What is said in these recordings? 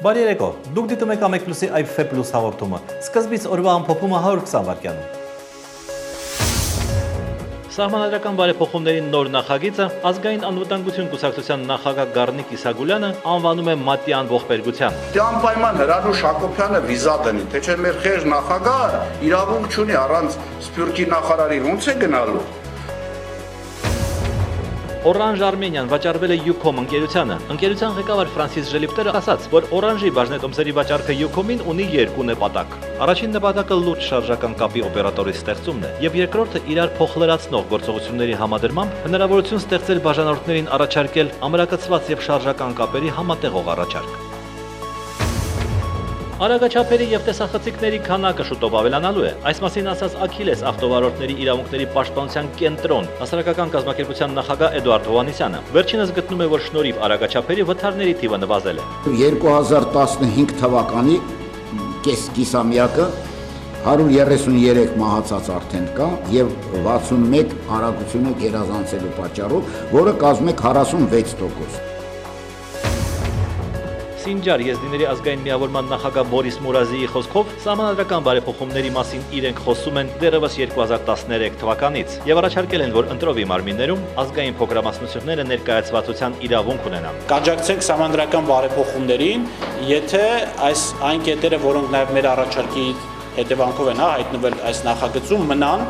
Բարի երեկո, դուք դիտում եք Ամեկ+-ի IFE Plus հաղորդումը, սկզբից օրվա ամփոփումը 120 վայրկյանում։ Սահմանադրական բարեփոխումների նոր նախագիծը ազգային անվտանգություն կուսակցության նախագահ Գառնիկ Իսագուլյանը անվանում է մատյան ողբերգության։ Դե անպայման Հրանուշ Հակոբյանը վիզա դնի, թե չէ մեր խեղճ նախագահը իրավունք չունի առանց Սփյուռքի նախարարի ոնց է գնալու։ Orange Armenian վաճառվել է Ucom ընկերությանը։ Ընկերության ղեկավար Ֆրանսիս Ժելիֆտերը ասաց, որ Orange-ի բաժնետոմսերի վաճառքը Ucom-ին ունի երկու նպատակ։ Առաջին նպատակը լուրջ շարժական կապի օպերատորի ստեղծումն է, եւ երկրորդը իրար փոխլրացնող գործողությունների համադրմամբ հնարավորություն ստեղծել բաժանորդներին առաջարկել ամրակցված եւ շարժական կապերի համատեղող առաջարկ։ Արագաչափերի եւ տեսախցիկների քանակը շուտով ավելանալու է։ Այս մասին ասաց Աքիլես ավտովարորդների իրավունքների պաշտպանության կենտրոն հասարակական կազմակերպության նախագահ Էդուարդ Հովհաննիսյանը։ Վերջինս գտնում է, որ շնորհիվ արագաչափերի վթարների թիվը նվազել է։ 2015 թվականի կեսամյակը 133 մահացած արդեն կա եւ 61 արագությունը գերազանցելու պատճառով, որը կազմում է 46%։ Սինջար եզդիների ազգային միավորման նախագահ Բորիս Մուրազիի խոսքով սահմանադրական բարեփոխումների մասին իրենք խոսում են դեռևս 2013 թվականից եւ առաջարկել են, որ ընտրովի մարմիններում ազգային փոքրամասնությունները ներկայացվածության իրավունք ունենան։ Կաջակցենք սահմանադրական բարեփոխումներին, եթե այն կետերը, որոնք նաեւ մեր առաջարկի հետևանքով են հայտնվել այս նախագծում, մնան։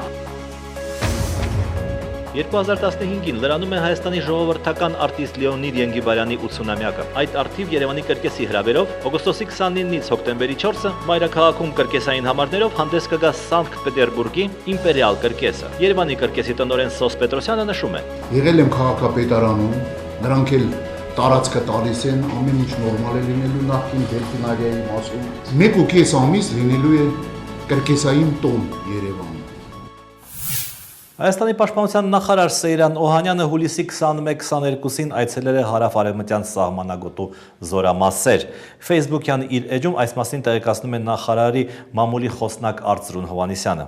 2015-ին լրանում է Հայաստանի ժողովրդական արտիստ Լեոնիդ Ենգիբարյանի 80-ամյակը։ Այդ արդիվ Երևանի կրկեսի հրավերով օգոստոսի 29-ից հոկտեմբերի 4-ը մայրաքաղաքում կրկեսային համարներով հանդես կգա Սանկտ Պետերբուրգի իմպերիալ կրկեսը։ Երևանի կրկեսի տնօրեն Սոս Պետրոսյանը նշում է. Եղել եմ քաղաքապետարանում, նրանք էլ տարածքը տալիս են, ամեն ինչ նորմալ է լինելու նախքին դելֆինարիայի մասում։ 1.5 ամիս լինելու է կրկեսային տոն Երևանում։ Հայաստանի պաշտպանության նախարար Սեյրան Օհանյանը հուլիսի 21-22-ին այցելել է հարավ-արևմտյան սահմանագոտու զորամասեր։ Facebook-յան իր էջում այս մասին տեղեկացնում է նախարարի մամուլի խոսնակ Արծրուն Հովհաննիսյանը։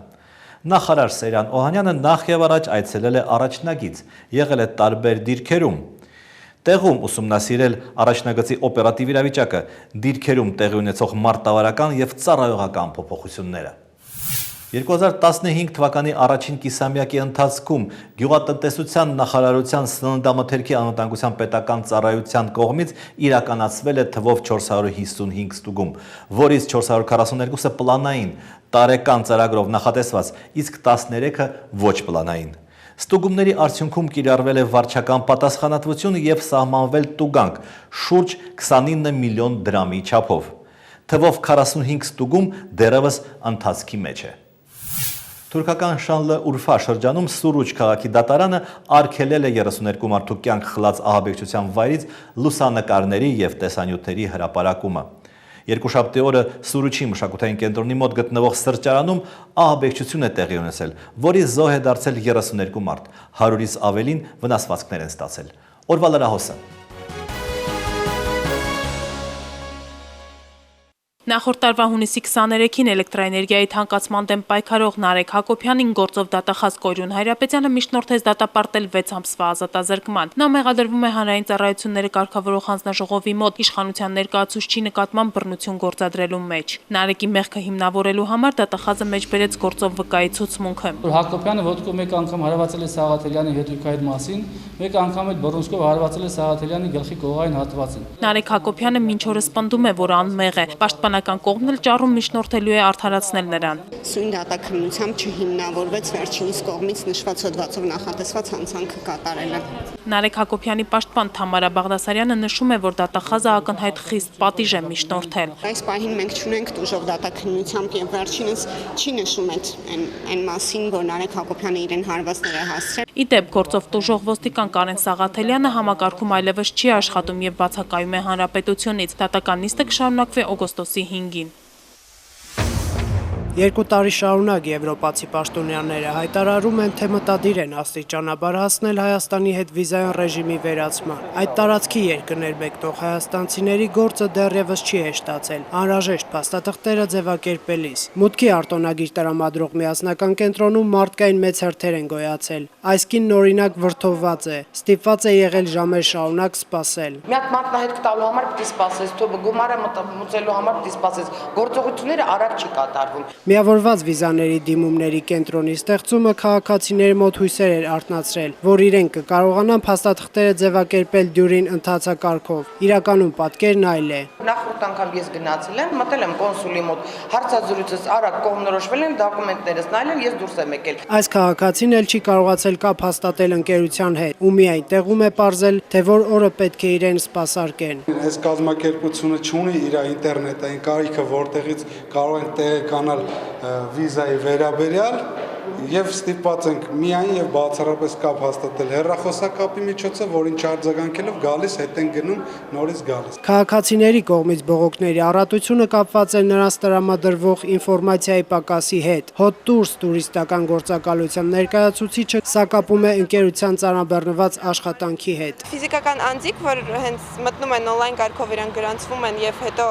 Նախարար Սեյրան Օհանյանը նախ եւ առաջ այցելել է առաջնագիծ, եղել է տարբեր դիրքերում։ Տեղում ուսումնասիրել առաջնագծի օպերատիվ իրավիճակը, դիրքերում տեղի ունեցող մարտավարական եւ ծառայողական փոփոխությունները։ 2015 թվականի առաջին կիսամյակի ընթացքում Գյուղատնտեսության նախարարության սննդամթերքի անվտանգության պետական ծառայության կողմից իրականացվել է թվով 455 ստուգում, որից 442-ը պլանային, տարեկան ծրագրով նախատեսված, իսկ 13-ը ոչ պլանային։ Ստուգումների արդյունքում կիրառվել է վարչական պատասխանատվություն եւ սահմանվել տուգանք շուրջ 29 միլիոն դրամի չափով։ Թվով 45 ստուգում դեռևս ընթացքի մեջ է։ Թուրքական Շանլը Ուրֆա շրջանում Սուրուջ քաղաքի դատարանը արգելել է 32 մարդու կյանք խլած ահաբեկչության վայրից լուսանկարների եւ տեսանյութերի հրապարակումը։ Երկուշաբթի օրը Սուրուչի մշակութային կենտրոնի մոտ գտնվող սրճարանում ահաբեկչություն է տեղի ունեցել, որի զոհ է դարձել 32 մարդ, 100-ից ավելին վնասվածքներ են ստացել։ Օրվա լրահոսը։ Նախորդ տարվա հունիսի 23-ին էլեկտրաէներգիայի թանկացման դեմ պայքարող Նարեկ Հակոբյանին գործով դատախազ Կորյուն Հայրապետյանը միջնորդեց դատապարտել 6 ամսվա ազատազրկման։ Նա մեղադրվում է հանրային ծառայությունները կարգավորող հանձնաժողովի մոտ իշխանության ներկայացուցչի նկատմամբ բռնություն գործադրելու մեջ։ Նարեկի մեղքը հիմնավորելու համար դատախազը մեջբերեց գործով վկայի ցուցմունքը։ Հակոբյանը ոտքով մեկ անգամ հարվածել է Սաղաթելյանի հետույքային մասին, մեկ անգամ էլ բռնցքով հարվածել է Սաղաթելյանի գլխի կողային հատվածին։ Նարեկ Հակոբյանը մինչ օրս պնդում է, որ անմեղ է։ Պաշտպանական կողմն էլ ճառում միջնորդելու է արդարացնել նրան։ Սույն դատաքննությամբ չհիմնավորվեց վերջինիս կողմից նշված հոդվածով նախատեսված հանցանքը կատարելը։ Նարեկ Հակոբյանի պաշտպան Թամարա Բաղդասարյանը նշում է, որ դատախազը ակնհայտ խիստ պատիժ է միջնորդել։ Այս պահին մենք չունենք տուժող դատաքննությամբ եւ վերջինս չի նշում այն մասին, որ Նարեկ Հակոբյանը իրեն հարվածներ է հասցրել։ Ի դեպ, գործով տուժող ոստիկան Կարեն Սաղաթելյանը համակարգում այլևս չի աշխատում եւ բացակայում է հանրապետությունից։ Դատական նիստը կշարունակվի օգոստոսի 5-ին։ 2 տարի շարունակ եվրոպացի պաշտոնյաները հայտարարում են, թե մտադիր են աստիճանաբար հասնել Հայաստանի հետ վիզայոն ռեժիմի վերացման։ Այդ տարածքի երկրներ մեկնող հայաստանցիների գործը դեռևս չի հեշտացել, անհրաժեշտ փաստաթղթերը ձևակերպելիս։ Մուտքի արտոնագիր տրամադրող միասնական կենտրոնում մարդկային մեծ հրթիռ են գոյացել։ Այս կինն օրինակ վրդովված է, ստիպված է եղել ժամեր շարունակ սպասել։ Մի հատ մատնահետք տալու համար պիտի սպասես, թող գումարը մուծելու համար պիտի սպասես։ Գործողությունները արագ չի կատարվում։ Միավորված վիզաների դիմումների կենտրոնի ստեղծումը քաղաքացիների մոտ հույսեր էր արթնացրել, որ իրենք կկարողանան փաստաթղթերը ձևակերպել դյուրին ընթացակարգով։ Իրականում պատկերն այլ է։ Նախորդ անգամ ես գնացել եմ, մտել եմ կոնսուլի մոտ, հարցազրույցս արագ կողմնորոշվել են, դոկումենտներս նայել են, ես դուրս եմ եկել։ Այս քաղաքացին էլ չի կարողացել կապ հաստատել ընկերության հետ, ու միայն տեղում է պարզել, թե որ օրը պետք է իրեն սպասարկեն։ Այս կազմակերպությունը չունի իր ինտերնետային կարիքը, որտեղից կարող են տեղեկանալ վիզայի վերաբերյալ եւ ստիպված ենք միայն եւ բացառապես կապ հաստատել հեռախոսակապի միջոցով, որին չարձագանքելով գալիս հետ են գնում, նորից գալիս։ Քաղաքացիների կողմից բողոքների առատությունը կապված է նրանց տրամադրվող ինֆորմացիայի պակասի հետ։ Hot Tours տուրիստական գործակալության ներկայացուցիչը սակապում է ընկերության ծանրաբեռնված աշխատանքի հետ։ Ֆիզիկական անձիկ, որ հենց մտնում են on-line կարգով, իրանք գրանցվում են եւ հետո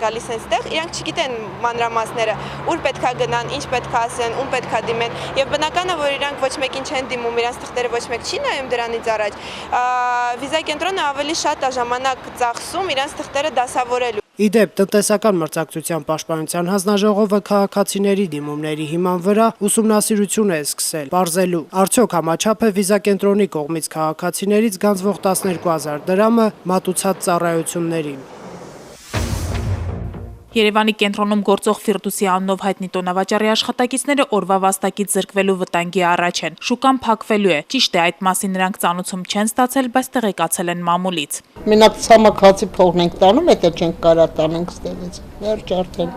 գալիս են ստեղ, իրանք չգիտեն մանրամասները, ուր պետքա գնան, ինչ պետքա ասեն, ում պետքա դիմեն, եւ բնական է, որ իրանք ոչ մեկին չեն դիմում, իրանք թղթերը ոչ մեկ չի նայում դրանից առաջ։ Վիզա կենտրոնը ավելի շատ է ժամանակ ծախսում իրանք թղթերը դասավորելու։ Իդեպ տնտեսական մրցակցության պաշտպանության հանձնաժողովը քաղաքացիների դիմումների հիման վրա ուսումնասիրություն է սկսել, պարզելու արդյոք համաչափ է վիզա կենտրոնի կողմից քաղաքացիներից գանձվող 12,000 դրամը մատուցած ծառայություններին։ Երևանի կենտրոնում գործող Ֆիրդուսի անունով հայտնի տոնավաճառի աշխատակիցները օրվա վաստակից զրկվելու վտանգի առաջ են։ Շուկան փակվելու է։ Ճիշտ է, այդ մասին նրանք ծանուցում չեն ստացել, բայց տեղեկացել են մամուլից։ Մենակ ցամաքացի փողն ենք տանում, հետո չենք կարող տանենք ստեղից։ Վերջ արդեն։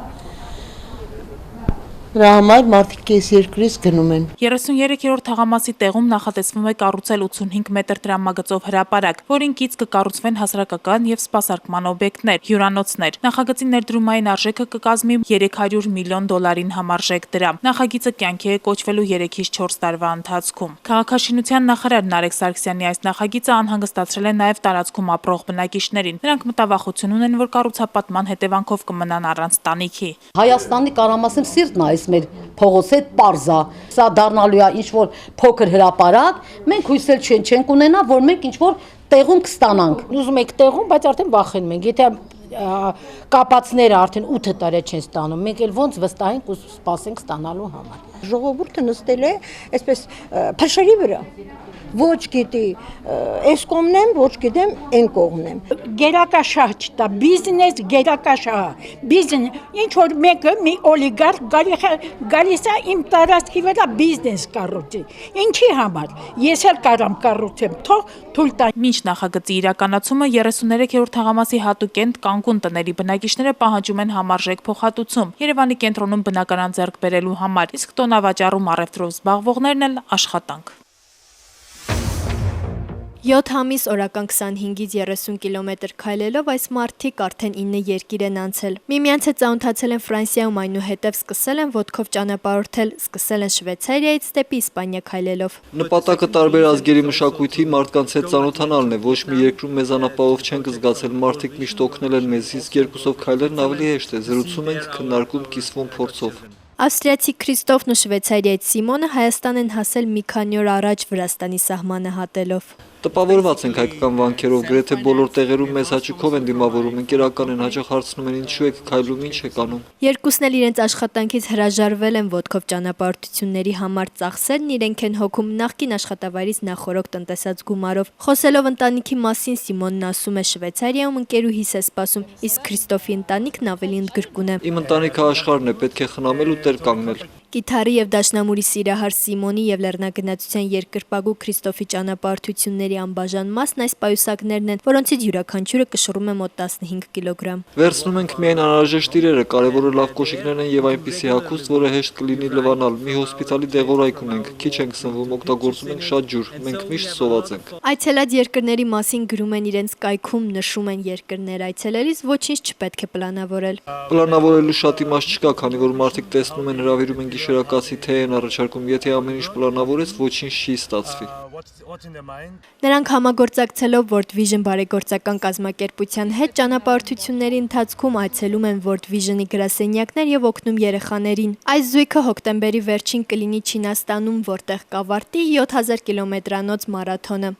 Դրա համար մարդիկ կես երկրից գնում են։ 33-րդ թաղամասի տեղում նախատեսվում է կառուցել 85 մետր տրամագծով հրապարակ, որին կից կկառուցվեն հասարակական եւ սպասարկման օբյեկտներ, հյուրանոցներ։ Նախագծի ներդրումային արժեքը կկազմի $300 միլիոն համարժեք դրամ։ Նախագիծը կյանքի է կոչվելու 3-ից 4 տարվա ընթացքում։ Քաղաքաշինության նախարար Նարեկ Սարգսյանի այս նախագիծը անհանգստացրել է նաեւ տարածքում ապրող բնակիչներին։ Նրանք մտավախություն ունեն, որ կառուցապատման հետևանքով կմնան առանց տանիքի։ Հայաստանի կարամասեմ սիրտն է մեր փողոց հետ պարզա, սա դառնալու է ինչ-որ փոքր հրապարակ, մենք հույսել չենք ունենա, որ մենք ինչ-որ տեղում կստանանք։ Ուզում եք տեղում, բայց արդեն վախենում ենք, եթե կապացները արդեն 8 տարի չեն ստանում, մենք էլ ոնց վստահենք ու սպասենք ստանալու համար։ Ժողովուրդը նստել է այսպես փշերի վրա։ Ոչ գիտի այս կողմն եմ, ոչ գիտեմ այն կողմն եմ։ Գերակաշահ չտա, բիզնես գերակաշահ, բիզնես, ինչ որ մեկը մի օլիգարխ գալիս է իմ տարածքի վրա բիզնես կառուցի։ Ինչի համար։ Ես էլ կարամ կառուցեմ, թող թույլ տա։ Մինչ նախագծի իրականացումը 33-րդ թաղամասի հատուկենտ կանգուն տների բնակիչները պահանջում են համարժեք փոխհատուցում Երևանի կենտրոնում բնակարան ձեռք բերելու համար, իսկ տոնավաճառում առևտրով զբաղվողներն էլ աշխատանք։ 7 ամիս օրական 25-ից 30 կիլոմետր քայլելով այս մարդիկ արդեն 9 երկիր են անցել։ Միմյանց հետ ծանոթացել են Ֆրանսիայում, այնուհետև սկսել են ոտքով ճանապարհորդել, սկսել են Շվեյցարիայից դեպի Իսպանիա քայլելով։ Նպատակը տարբեր ազգերի մշակույթի մարդկանց հետ ծանոթանալն է, ոչ մի երկրում մեզ անապահով չենք զգացել, մարդիկ միշտ օգնել են մեզ, իսկ երկուսով քայլելն ավելի հեշտ է, զրուցում ենք, քննարկում, կիսվում փորձով։ Ավստրիացի Քրիստոֆն ու շվեյցարիացի Սիմոնը Հայաստան են հասել մի քանի օր առաջ Վրաստանի սահմանը հատելով։ Տպավորված ենք հայկական վանքերով, գրեթե բոլոր տեղերում մեզ հաճույքով են դիմավորում, ընկերական են, հաճախ հարցնում են ինչու եք քայլում, ինչ եք անում։ Երկուսն էլ իրենց աշխատանքից հրաժարվել են ոտքով ճանապարհորդությունների համար ծախսերն իրենք են հոգում նախկին աշխատավայրից նախորոք տնտեսած գումարով։ Խոսելով ընտանիքի մասին Սիմոնն ասում է Շվեյցարիայում ընկերուհիս է սպասում, իսկ Քրիստոֆի ընտանիքն ավելի ընդգրկուն է։ Իմ ընտանիքը աշխարհն է, պետք է խնամել ու տեր կանգնել։ Կիթառի եւ դաշնամուրի սիրահար Սիմոնի եւ լեռնագնացության երկրպագու Քրիստոֆի ճանապարհորդությունների անբաժան մասն այս պայուսակներն են, որոնցից յուրաքանչյուրը կշռում է մոտ 15 կիլոգրամ։ Վերցնում ենք միայն անհրաժեշտ իրերը, կարևորը լավ կոշիկներն են եւ այնպիսի հագուստ, որը հեշտ կլինի լվանալ։ Մի հոսպիտալի դեղորայք ունենք, քիչ ենք սնվում, օգտագործում ենք շատ ջուր, մենք միշտ սոված ենք։ Այցելած երկրների մասին գրում են իրենց կայքում, նշում են երկրներ այցելելիս ոչինչ չպետք է պլանավորել։ Պլանավորելու շատ իմաստ չկա, քանի որ մարդիկ տեսնում են, հրավիրում են գիշերակացի թե են առաջարկում, եթե ամեն ինչ պլանավորես, ոչինչ չի ստացվի։ Նրանք համագործակցելով World Vision բարեգործական կազմակերպության հետ ճանապարհորդությունների ընթացքում այցելում են World Vision-ի գրասենյակներ եւ օգնում երեխաներին։ Այս զույգը հոկտեմբերի վերջին կլինի Չինաստանում, որտեղ կավարտի 7000 կիլոմետրանոց մարաթոնը։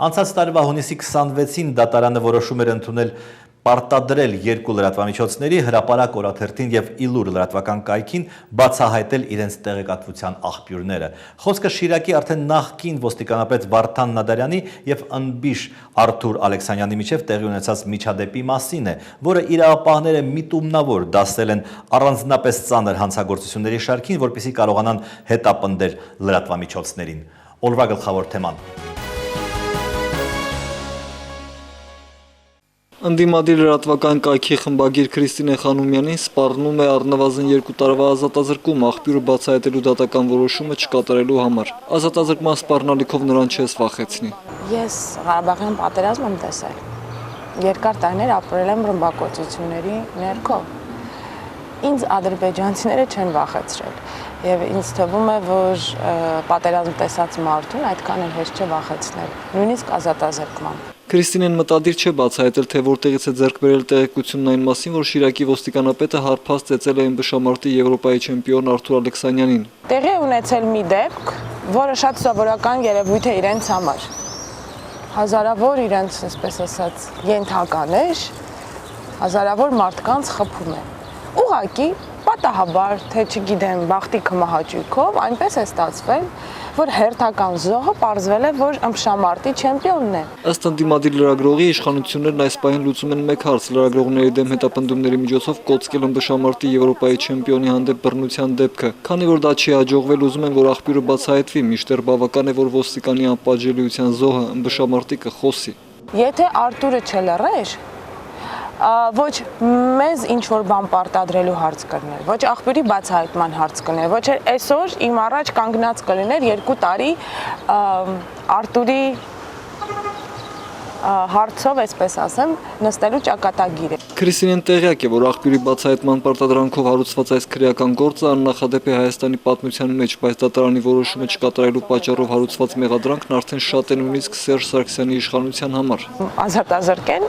Անցած տարվա հունիսի 26-ին դատարանը որոշում էր ընդունել պարտադրել երկու լրատվամիջոցների հրապարակ օրաթերթին եւ Իլուր լրատվական կայքին բացահայտել իրենց տեղեկատվության աղբյուրները։ Խոսքը Շիրակի արդեն նախկին ոստիկանապետ Վարդան Նադարյանի եւ ըմբիշ Արթուր Ալեքսանյանի միջև տեղի ունեցած միջադեպի մասին է, որը իրավապահները միտումնավոր դասել են առանձնապես ծանր հանցագործությունների շարքին, որպեսզի կարողանան հետապնդել լրատվամիջոցներին։ Օրվա գլխավոր թեման։ Ընդդիմադիր լրատվական կայքի խմբագիր Քրիստինե Խանոմյանին սպառնում է առնվազն 2 տարվա ազատազրկում, աղբյուրը բացահայտելու դատական որոշումը չկատարելու համար։ Ազատազրկման սպառնալիքով նրան չես վախեցնի։ Ես Ղարաբաղյան պատերազմ եմ տեսել։ Երկար տարիներ ապրել եմ ռմբակոծությունների ներքո։ Ինձ ադրբեջանցիները չեն վախեցրել։ Եվ ինձ թվում է, որ պատերազմ տեսած մարդուն այդքան էլ հեշտ չէ վախեցնել, նույնիսկ ազատազրկման։ Քրիստինեն մտադիր չէ բացահայտել, թե որտեղից է ձեռք բերել տեղեկությունն այն մասին, որ Շիրակի ոստիկանապետը հարբած ծեծել է ըմբշամարտի Եվրոպայի չեմպիոն Արթուր Ալեքսանյանին։ Տեղի ունեցել մի դեպք, որը շատ սովորական երևույթ է իրենց համար։ Հազարավոր իրենց, այսպես ասած, ենթականեր, հազարավոր մարդկանց խփում է։ Ուղղակի պատահաբար, թե չգիտեմ, բախտի կմահաճույքով այնպես է ստացվել, որ հերթական զոհը պարզվել է, որ ըմբշամարտի չեմպիոնն է։ Ըստ ընդդիմադիր լրագրողի իշխանություններն այս պահին լուծում են մեկ հարց՝ լրագրողների դեմ հետապնդումների միջոցով կոծկել ըմբշամարտի Եվրոպայի չեմպիոնի հանդեպ բռնության դեպքը։ Քանի որ դա չի հաջողվել, ուզում են, որ աղբյուրը բացահայտվի, մինչդեռ բավական է, որ ոստիկանի անպատժելիության զոհը ըմբշամարտի կխոսի։ Եթե Արտուրը չլռեր, ոչ մեզ ինչ որ բան պարտադրելու հարց կլիներ, ոչ աղբյուրի բացահայտման հարց կլիներ, ոչ այսօր իմ առաջ կանգնած կլիներ 2 տարի Արտուրի հարցով, այսպես ասեմ, նստելու ճակատագիրը։ Քրիստինեն տեղյակ է, որ աղբյուրի բացահայտման պարտադրանքով հարուցված այս քրեական գործը աննախադեպ է Հայաստանի պատմության մեջ, բայց դատարանի որոշումը չկատարելու պատճառով հարուցված մեղադրանքն արդեն շատ է նույնիսկ Սերժ Սարգսյանի իշխանության համար։ Ազատազրկեն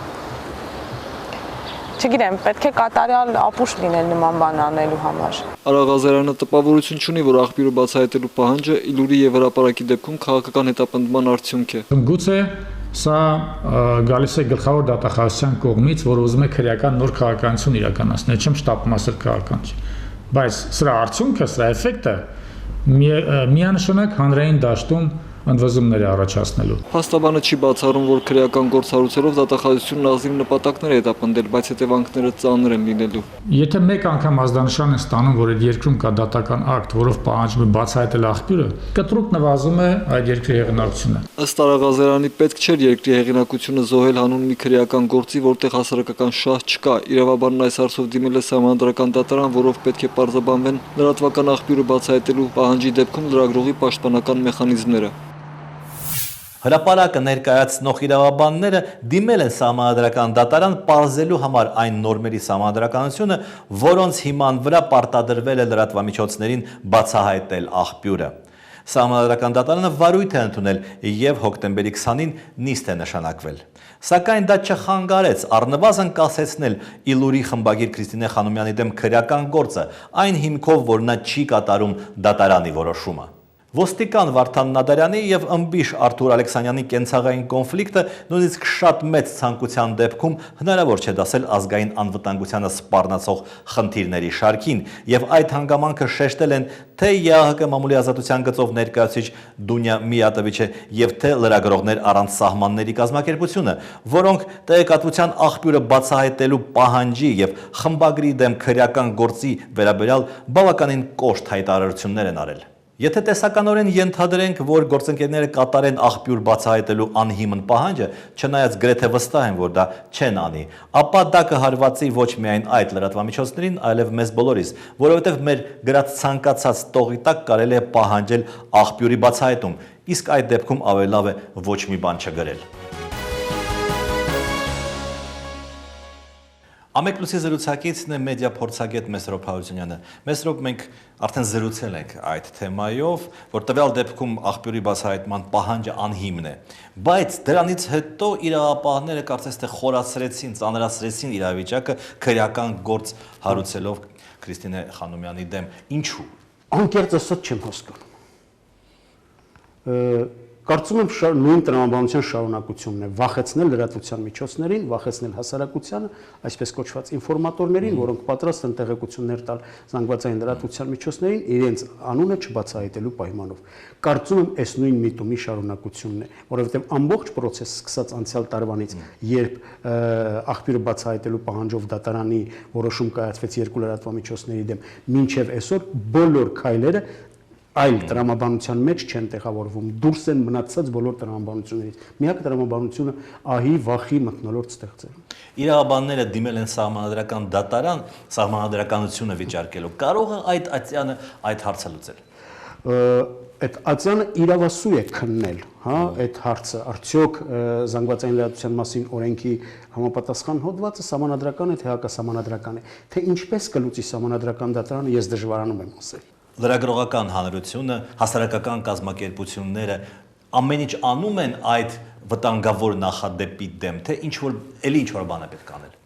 Չգիտեմ, պետք է կատարյալ ապուշ լինել նման բան անելու համար։ Արա Ղազարյանը տպավորություն չունի, որ աղբյուրը բացահայտելու պահանջը Իլուրի եւ հրապարակի դեպքում քաղաքական հետապնդման արդյունք է։ Գուցե սա գալիս է գլխավոր դատախազության կողմից, որ ուզում է քրեական նոր քաղաքականություն իրականացնել, չեմ շտապում ասել քաղաքականություն։ Բայց սրա արդյունքը, սրա էֆեկտը միանշանակ հանրային դաշտում ընդվզումներ է առաջացնելու։ Փաստաբանը չի բացառում, որ քրեական գործ հարուցելով դատախազությունն ազնիվ նպատակներ է հետապնդել, բայց հետևանքները ծանր են լինելու։ Եթե մեկ անգամ ազդանշան է ստանում, որ այդ երկրում կա դատական ակտ, որով պահանջում է բացահայտել աղբյուրը, կտրուկ նվազում է այդ երկրի հեղինակությունը։ Ըստ Արա Ղազարյանի պետք չէր երկրի հեղինակությունը զոհել հանուն մի քրեական գործի, որտեղ հասարակական շահ չկա։ Իրավաբանն այս հարցով դիմել է Սահմանադրական դատարան, որով պետք է պարզաբանվեն լրատվական աղբյուրը բացահայտելու պահանջի դեպքում լրագրողի պաշտպանական մեխանիզմները։ Հրապարակը ներկայացնող իրավաբանները դիմել են Սահմանադրական դատարան պարզելու համար այն նորմերի սահմանադրականությունը, որոնց հիման վրա պարտադրվել է լրատվամիջոցներին բացահայտել աղբյուրը։ Սահմանադրական դատարանը վարույթ է ընդունել եւ հոկտեմբերի 20-ին նիստ է նշանակվել։ Սակայն դա չխանգարեց առնվազն կասեցնել Իլուրի խմբագիր Քրիստինե Խանոմյանի դեմ քրեական գործը, այն հիմքով, որ նա չի կատարում դատարանի որոշումը։ Ոստիկան Վարդան Նադարյանի եւ ըմբիշ Արթուր Ալեքսանյանի կենցաղային կոնֆլիկտը նույնիսկ շատ մեծ ցանկության դեպքում հնարավոր չէ դասել ազգային անվտանգությանը սպառնացող խնդիրների շարքին եւ այդ հանգամանքը շեշտել են թե ԵԱՀԿ մամուլի ազատության գծով ներկայացուցիչ Դունյա Միատովիչը եւ թե լրագրողներ առանց սահմանների կազմակերպությունը, որոնք տեղեկատվության աղբյուրը բացահայտելու պահանջի եւ խմբագրի դեմ քրեական գործի վերաբերյալ բավականին կոշտ հայտարարություններ են արել։ Եթե տեսականորեն ենթադրենք, որ գործընկերները կատարեն աղբյուր բացահայտելու անհիմն պահանջը, չնայած գրեթե վստահ են, որ դա չեն անի, ապա դա կհարվածի ոչ միայն այդ լրատվամիջոցներին, այլև մեզ բոլորիս, որովհետև մեր գրած ցանկացած տողի տակ կարելի է պահանջել աղբյուրի բացահայտում, իսկ այդ դեպքում ավելի լավ է ոչ մի բան չգրել։ Ամեկլուսի զրուցակիցն է մեդիա փորձագետ Մեսրոպ Հարությունյանը։ Մեսրոպ, մենք արդեն զրուցել ենք այդ թեմայով, որ տվյալ դեպքում աղբյուրի բացահայտման պահանջը անհիմն է, բայց դրանից հետո իրավապահները կարծես թե խորացրեցին, ծանրացրեցին իրավիճակը քրեական գործ հարուցելով Քրիստինե Խանոմյանի դեմ։ Ինչու՞։ Անկեղծ ասած չեմ հասկանում։ Կարծում եմ նույն տրամաբանության շարունակությունն է վախեցնել լրատվության միջոցներին, վախեցնել հասարակությանը, այսպես կոչված ինֆորմատորներին, որոնք պատրաստ են տեղեկություններ տալ զանգվածային լրատվության միջոցներին, իրենց անունը չբացահայտելու պայմանով։ Կարծում եմ այս նույն միտումի շարունակությունն է, որովհետև ամբողջ process սկսած անցյալ տարվանից, երբ աղբյուրը բացահայտելու պահանջով դատարանի որոշում կայացվեց երկու լրատվամիջոցների դեմ, մինչև այսօր բոլոր քայլերը այլ տրամաբանության մեջ չեն տեղավորվում, դուրս են մնացած բոլոր տրամաբանություններից։ Միակ տրամաբանությունը ահի վախի մթնոլորտ ստեղծել։ Իրավաբանները դիմել են սահմանադրական դատարան, սահմանադրականությունը վիճարկելու։ Կարող է այդ ատյանը այդ հարցը լուծել։ Այդ ատյանը իրավասու է քննել, հա, այդ հարցը, արդյոք զանգվածային լրատվության մասին օրենքի համապատասխան հոդվածը սահմանադրական է, թե հակասահմանադրական է, թե ինչպես կլուծի սահմանադրական դատարանը, ես դժվարանում եմ ասել։ Լրագրողական հանրությունը, հասարակական կազմակերպությունները ամեն ինչ անում են այդ վտանգավոր նախադեպի դեմ, թե էլի ինչ-որ բան է պետք անել։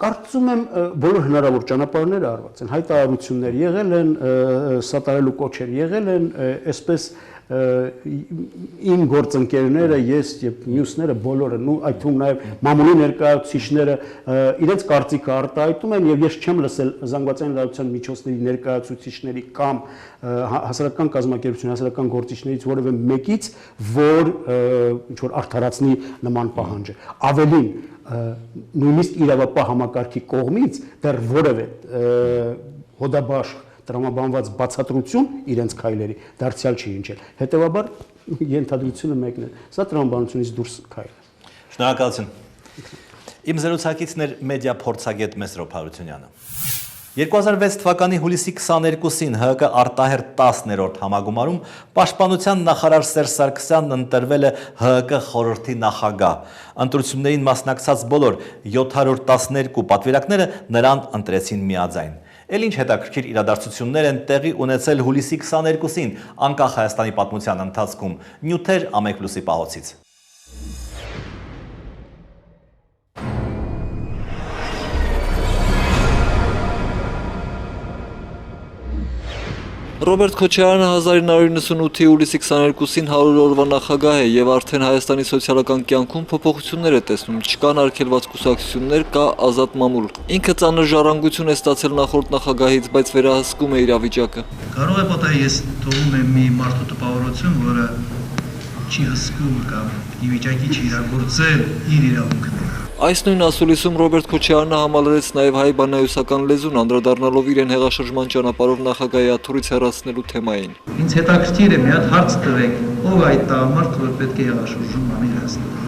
Կարծում եմ բոլոր հնարավոր ճանապարհները արված են, հայտարարություններ եղել են, սատարելու կոչեր եղել են, այսպես իմ գործընկերները, ես եւ մյուսները բոլորը, այդ թվում նաեւ մամուլի ներկայացուցիչները իրենց կարծիքը արտահայտում են եւ ես չեմ լսել զանգվածային լրատվության միջոցների ներկայացուցիչների կամ հասարակական կազմակերպությունների, հասարակական գործիչներից որևէ մեկից, որ ինչ որ արդարացնի նման պահանջը։ Ավելին, նույնիսկ իրավապահ համակարգի կողմից դեռ որևէ հոդաբաշխ տրամաբանված բացատրություն իրենց քայլերի դարձյալ չի հնչել։ Հետևաբար ենթադրությունը մեկն է։ Սա տրամաբանությունից դուրս քայլ է։ Շնորհակալություն։ Իմ զրուցակիցն էր մեդիա փորձագետ Մեսրոպ Հարությունյանը։ 2006 թվականի հուլիսի 22-ին ՀՀԿ արտահերթ 10-րդ համագումարում Պաշտպանության նախարար Սերժ Սարգսյանն ընտրվել է ՀՀԿ խորհրդի նախագահ։ Ընտրություններին մասնակցած բոլոր 712 պատվիրակները նրան ընտրեցին միաձայն։ Էլ ինչ հետաքրքիր իրադարձություններ են տեղի ունեցել հուլիսի 22-ին անկախ Հայաստանի պատմության ընթացքում։ Նյութեր Ամեկլուսի պահոցից։ Ռոբերտ Քոչարյանը 1998-ի հուլիսի 22-ին 100 օրվա նախագահ է եւ արդեն Հայաստանի սոցիալական կյանքում փոփոխություններ է տեսնում, չկան արգելված կուսակցություններ, կա ազատ մամուլ։ Ինքը ծանր ժառանգություն է ստացել նախորդ նախագահից, բայց վերահսկում է իրավիճակը։ Կարող է պատահել, ես թողում եմ մի մարդու տպավորություն, որը չի հսկում կամ ի վիճակի չի իրագործել իր իրավունքները։ Այս նույն ասուլիսում Ռոբերտ Քոչարյանը համալրեց նաև հայ բանահյուսական լեզուն, անդրադառնալով իրեն հեղաշրջման ճանապարհով նախագահի աթոռից հեռացնելու թեմային։ Ինձ հետաքրքիր է մի հատ հարց տվեք, ով այդ տղամարդը, որ պետք է հեղաշրջում անի Հայաստանում։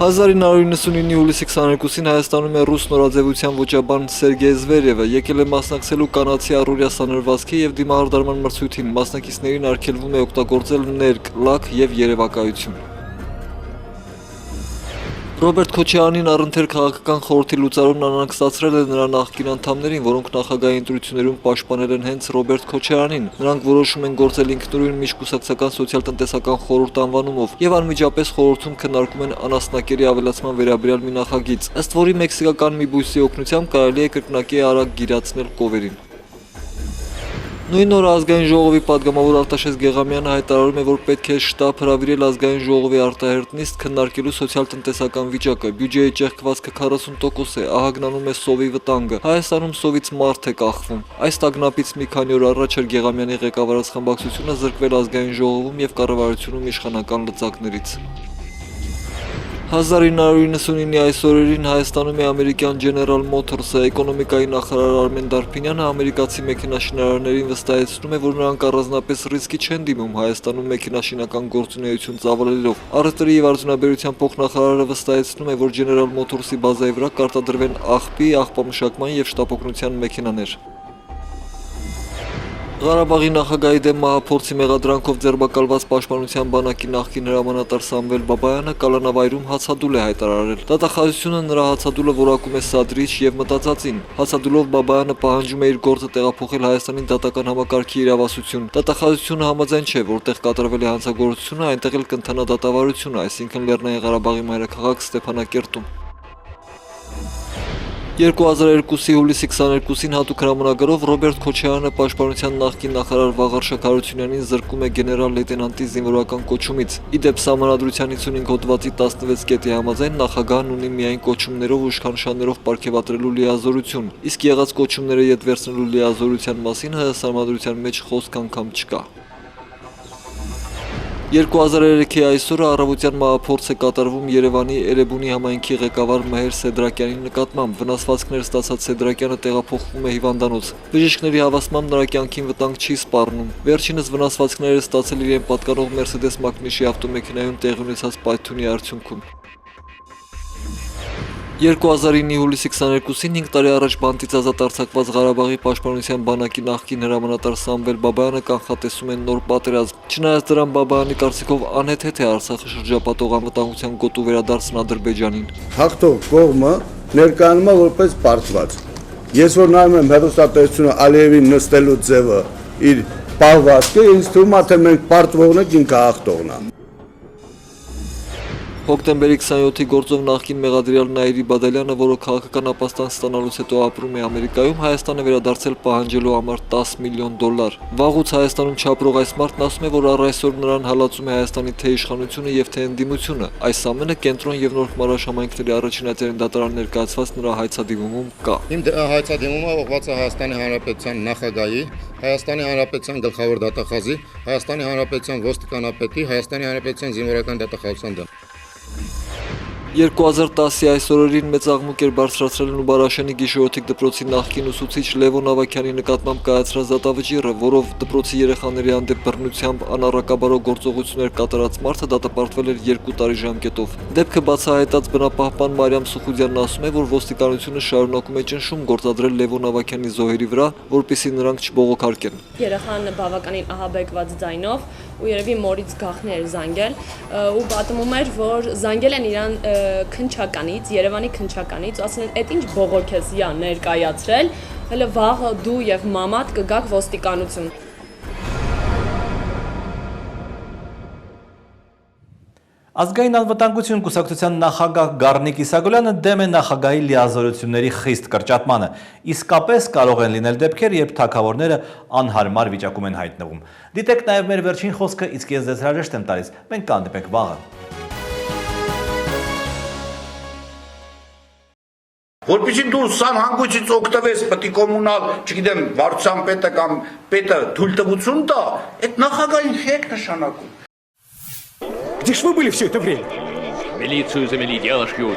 1999-ի հուլիսի 22-ին Հայաստանում է ռուս նորաձևության ոճաբան Սերգեյ Զվերևը, եկել է մասնակցելու կանացի առօրյա սանրվածքի եւ դիմահարդարման մրցույթին, մասնակիցներին արգելվում է օգտագործել ներկ, լաք եւ երևակայություն։ Ռոբերտ Քոչարյանին առընթեր քաղաքական խորհրդի լուծարումն անհանգստացրել է նրա նախկին անդամներին, որոնք նախագահի ընտրություններում պաշտպանել են հենց Ռոբերտ Քոչարյանին։ Նրանք որոշում են գործել ինքնուրույն միջկուսակցական սոցիալ-տնտեսական խորհուրդ անվանումով եւ անմիջապես խորհրդում քննարկում են անասնակերի ավելացման վերաբերյալ մի նախագիծ, ըստ որի մեքսիկական մի բույսի օգնությամբ կարելի է կրկնակի արագ գիրացնել կովերին։ Նույն օրը ազգային ժողովի падգամավոր Արտաշես Գեղամյանը հայտարարում է, որ պետք է շտապ հրավիրել ազգային ժողովի արտահերտ նիստ քննարկելու սոցիալ-տնտեսական վիճակը։ Բյուջեի ճեղքվածքը 40% է, ահագնանում է սովի վտանգը։ Հայաստանում սովից մարդ է կախվում։ Այս տագնապից մի քանի օր առաջ էր Գեղամյանի ղեկավարած խմբակցությունը զրկվել ազգային ժողովում եւ կառավարությունում իշխանական լծակներից։ 1999-ի այս օրերին Հայաստանում է ամերիկյան General Motors-ը, էկոնոմիկայի նախարար Արմեն Դարփինյանը ամերիկացի մեքենաշինարարներին վստահեցնում է, որ նրանք առանձնապես ռիսկի չեն դիմում Հայաստանում մեքենաշինական գործունեություն ծավալելով։ Առևտրի եւ արդյունաբերության փոխնախարարը վստահեցնում է, որ General Motors-ի բազայի վրա կարտադրվեն աղբի, աղբամշակման եւ շտապօգնության մեքենաներ։ Ղարաբաղի նախագահի դեմ մահափորձի մեղադրանքով ձերբակալված Պաշտպանության բանակի նախկին հրամանատար Սամվել Բաբայանը կալանավայրում հացադուլ է հայտարարել։ Դատախազությունը նրա հացադուլը որակում է սադրիչ եւ մտածածին։ Հացադուլով Բաբայանը պահանջում է իր գործը տեղափոխել Հայաստանի դատական համակարգի իրավասություն։ Դատախազությունը համաձայն չէ, որտեղ կատարվել է հանցագործությունը, այնտեղ էլ կընթանա դատավարությունը, այսինքն Լեռնային Ղարաբաղի մայրաքաղաք Ստեփանակերտում։ 2002-ի հուլիսի 22-ին հատուկ հրամանագրով Ռոբերտ Քոչարյանը Պաշտպանության նախկին նախարար Վաղար Շաքարությունյանին զրկում է գեներալ լեյտենանտի զինվորական կոչումից։ Իդեպ Սահմանադրության 55 հոդվածի 16 կետի համաձայն նախագահն ունի միայն կոչումներով ու իշխանշաններով պարգևատրելու լիազորություն, իսկ եղած կոչումները ետ վերցնելու լիազորության մասին Սահմանադրության մեջ խոսք անգամ չկա։ 2003-ի այսօրը առավոտյան մահափորձ է կատարվում Երևանի Էրեբունի համայնքի ղեկավար Մհեր Սեդրակյանի նկատմամբ։ Վնասվածքներ ստացած Սեդրակյանը տեղափոխվում է հիվանդանոց։ Բժիշկների հավաստմամբ նրա կյանքին վտանգ չի սպառնում։ Վերջինս վնասվածքներ է ստացել իրեն պատկանող Mercedes Magnus-ի ավտոմեքենայում տեղի ունեցած պայթյունի արդյունքում։ 2009-ի հուլիսի 22-ին 5 տարի առաջ բանտից ազատ արձակված Ղարաբաղի Պաշտպանության բանակի նախկին հրամանատար Սամվել Բաբայանը կանխատեսում են նոր պատերազմ։ Չնայած դրան Բաբայանի կարծիքով անհեթեթ է Արցախը շրջապատող անվտանգության գոտու վերադարձն Ադրբեջանին։ Հաղթող կողմը ներկայանում է որպես պարտված։ Ես որ նայում եմ հեռուստատեսությունը Ալիևին նստելու ձևը իր պահվածքը, ինձ թվում է թե մենք պարտվողն ենք, ինքը հաղթողն է։ Հոկտեմբերի 27-ի գործով նախկին մեղադրյալ Նաիրի Բադալյանը, որը քաղաքական ապաստան ստանալուց հետո ապրում է Ամերիկայում, Հայաստան է վերադարձել պահանջելու համար $10 միլիոն։ Վաղուց Հայաստանում չապրող այս մարդն ասում է, որ առ այսօր նրան հալածում է Հայաստանի թե իշխանությունը եւ թե ընդդիմությունը։ Այս ամենը Կենտրոն եւ Նոր Խմարաշ համայնքների առաջինատերին դատարան ներկայացված նրա հայցադիմումում կա։ Իմ հայցադիմումը ուղղված է Հայաստանի Հանրապետության նախագահի, Հայաստանի Հանրապետության գլխավոր դատախազի, Հայաստանի Հանրապետության ոստիկանապետի, Հայաստանի Հանրապետության զինվորական դատախազության դեմ։ 2010-ի այս օրերին մեծ աղմուկ էր բարձրացրել Նուբարաշենի գիշերօթիկ դպրոցի նախկին ուսուցիչ Լևոն Ավագյանի նկատմամբ կայացրած դատավճիռը, որով դպրոցի երեխաների հանդեպ բռնությամբ անառակաբարո գործողություններ կատարած մարդը դատապարտվել էր 2 տարի ժամկետով։ Դեպքը բացահայտած բնապահպան Մարիամ Սուխուդյանն ասում է, որ ոստիկանությունը շարունակում է ճնշում գործադրել Լևոն Ավագյանի զոհերի վրա, որպեսզի նրանք չբողոքարկեն։ Երեխան բավականին ահաբեկված ձայնով ու երևի մորից գախնի էր զանգել ու պատմում էր, որ զանգել են իրան քնչականից, Երևանի քնչականից, ասել են, «Էդ ինչ բողոք ես յա ներկայացրել, հələ վաղ դու եւ մամատ կգաք ոստիկանություն»։ Ազգային անվտանգություն կուսակցության նախագահ Գառնիկ Իսագոյանը դեմ է նախագահի լիազորությունների խիստ կրճատմանը։ Իսկապես կարող են լինել դեպքեր, երբ թագավորները անհարմար վիճակում են հայտնվում։ Դիտեք նաև մեր վերջին խոսքը, իսկ ես ձեզ հրաժեշտ եմ տալիս։ Մենք կհանդիպենք վաղը։ Որպեսզի դու սամ հանգույցից օգտվես, պետք է կոմունալ, չգիտեմ, վարչության պետը կամ պետը թույլտվություն տա, այդ նախագահին հետ նշանակում։ Где ж вы были все это время? Милицию завели, дело шьют.